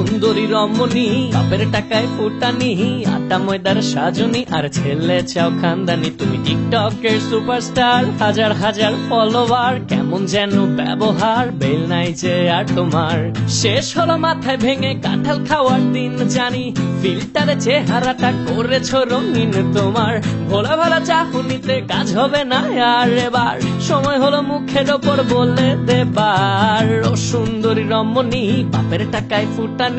সুন্দরী রমণী, বাপের টাকায় ফুটানি, আটা ময়দার সাজনি, আর ছেলে চাও খানদানি। তুমি টিকটকের সুপারস্টার, হাজার হাজার ফলোয়ার, কেমন যেন ব্যবহার, বেল নাই যে আর তোমার। শেষ হলো মাথায় ভেঙে কাঁঠাল খাওয়ার দিন জানি, ফিল্টারে চেহারাটা করেছো রঙিন তোমার। ভোলা ভালা চাহনিতে কাজ হবে না আর এবার, সময় হলো মুখের ওপর বলে দেবার। ও সুন্দরী রমণী, বাপের টাকায় ফুটানি,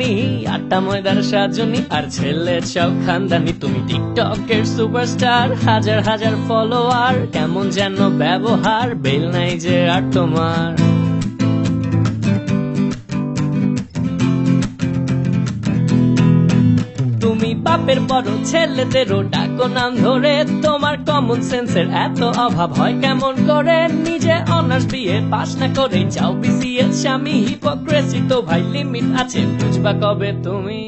আটা ময়দার সাজনি, আর ছেলে চাও খানদানি। তুমি টিকটকের সুপারস্টার, হাজার হাজার ফলোয়ার, কেমন যেন ব্যবহার, বেল নাই যে আর তোমার। তুমি বাপের বড় ছেলেদেরও ডাকো নাম ধরে, তোমার কমন সেন্সের এত অভাব হয় কেমন করে? নিজে অনার্স বিএ পাস না করে চাও বিসিএস স্বামী, হিপোক্রেসি তো ভাই লিমিট আছে, বুঝবা কবে তুমি?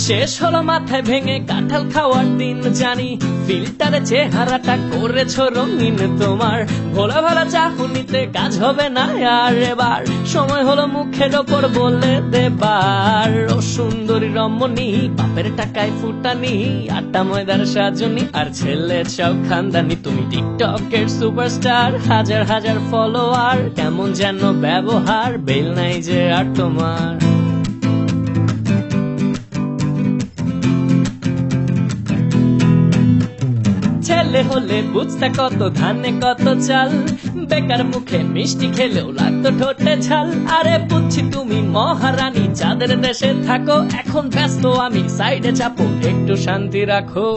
শেষ হলো মাথায় ভেঙে কাঁঠাল খাওয়ার দিন জানি, ফিল্টারে চেহারাটা করেছো রঙিন তোমার। ভোলা ভালা চাহনিতে কাজ হবে না আর এবার, সময় হলো মুখের ওপর বলে দেবার। ও সুন্দরী রমণী, বাপের টাকায় ফুটানি, আটা ময়দার সাজনি, আর ছেলে চাও খানদানি। তুমি টিকটকের সুপারস্টার, হাজার হাজার ফলোয়ার, কেমন যেন ব্যবহার, বেল নাই যে আর তোমার। ছেলে হলে বুঝতে কত ধানে কত চাল, বেকার মুখে মিষ্টি খেলেও লাগতো ঠোঁটে ঝাল। আরে বুঝছি তুমি মহারানী, চাঁদের দেশে থাকো, এখন ব্যস্ত আমি, সাইডে চাপো, একটু শান্তি রাখো।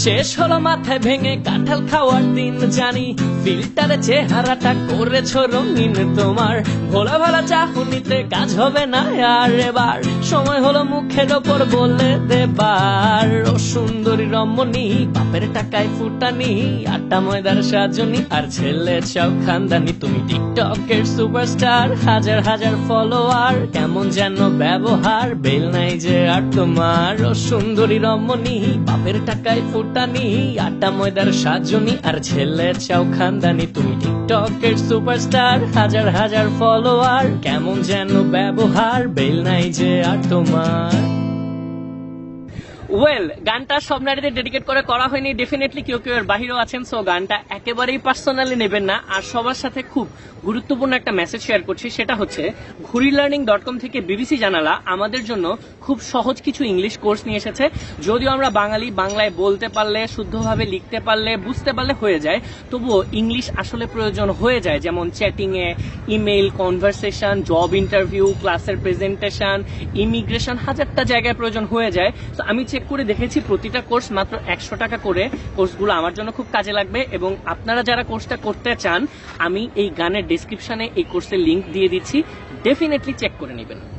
শেষ হলো মাথায় ভেঙে কাঁঠাল খাওয়ার দিন জানি, ফিল্টারে চেহারাটা করেছো রঙিন তোমার। ভোলা ভালা চাহনিতে কাজ হবে না আর এবার, সময় হলো মুখের ওপর বলে দেবার। ও সুন্দরী রমণী, বাপের টাকায় ফুটানি, আটা ময়দার সাজনি, আর ছেলে চাও খানদানি। তুমি টিকটকের সুপারস্টার, হাজার হাজার ফলোয়ার, কেমন যেন ব্যবহার, বেল নাই যে আর তোমার। ও সুন্দরী রমণী, বাপের টাকায় ফুটানি, আটা ময়দার সাজনি, আর ছেলে চাও খানদানি। তুমি টিকটকের সুপারস্টার, হাজার হাজার ফলোয়ার, কেমন যেন ব্যবহার, বেল নাই যে আর তোমার। ওয়েল, গানটা সব নারীদের ডেডিকেট করে করা হয়নি, ডেফিনেটলি কেউ কেউ এর বাহিরেও আছেন, সো গানটা একেবারেই পার্সোনালি নেবেন না। আর সবার সাথে খুব গুরুত্বপূর্ণ একটা মেসেজ শেয়ার করছি, সেটা হচ্ছে ঘুরিলার্নিং.com থেকে বিবিসি জানালা আমাদের জন্য খুব সহজ কিছু ইংলিশ কোর্স নিয়ে এসেছে। যদিও আমরা বাঙালি, বাংলায় বলতে পারলে, শুদ্ধভাবে লিখতে পারলে, বুঝতে পারলে হয়ে যায়, তবুও ইংলিশ আসলে প্রয়োজন হয়ে যায়, যেমন চ্যাটিং এ, ইমেইল, কনভারসেশন, জব ইন্টারভিউ, ক্লাসের প্রেজেন্টেশন, ইমিগ্রেশন, হাজারটা জায়গায় প্রয়োজন হয়ে যায়। তো আমি চেক করে দেখেছি প্রতিটা কোর্স মাত্র 100 টাকা করে। কোর্সগুলো আমার জন্য খুব কাজে লাগবে, এবং আপনারা যারা কোর্সটা করতে চান, আমি এই গানের ডেসক্রিপশনে এই কোর্সের লিংক দিয়ে দিচ্ছি, ডেফিনেটলি চেক করে নেবেন।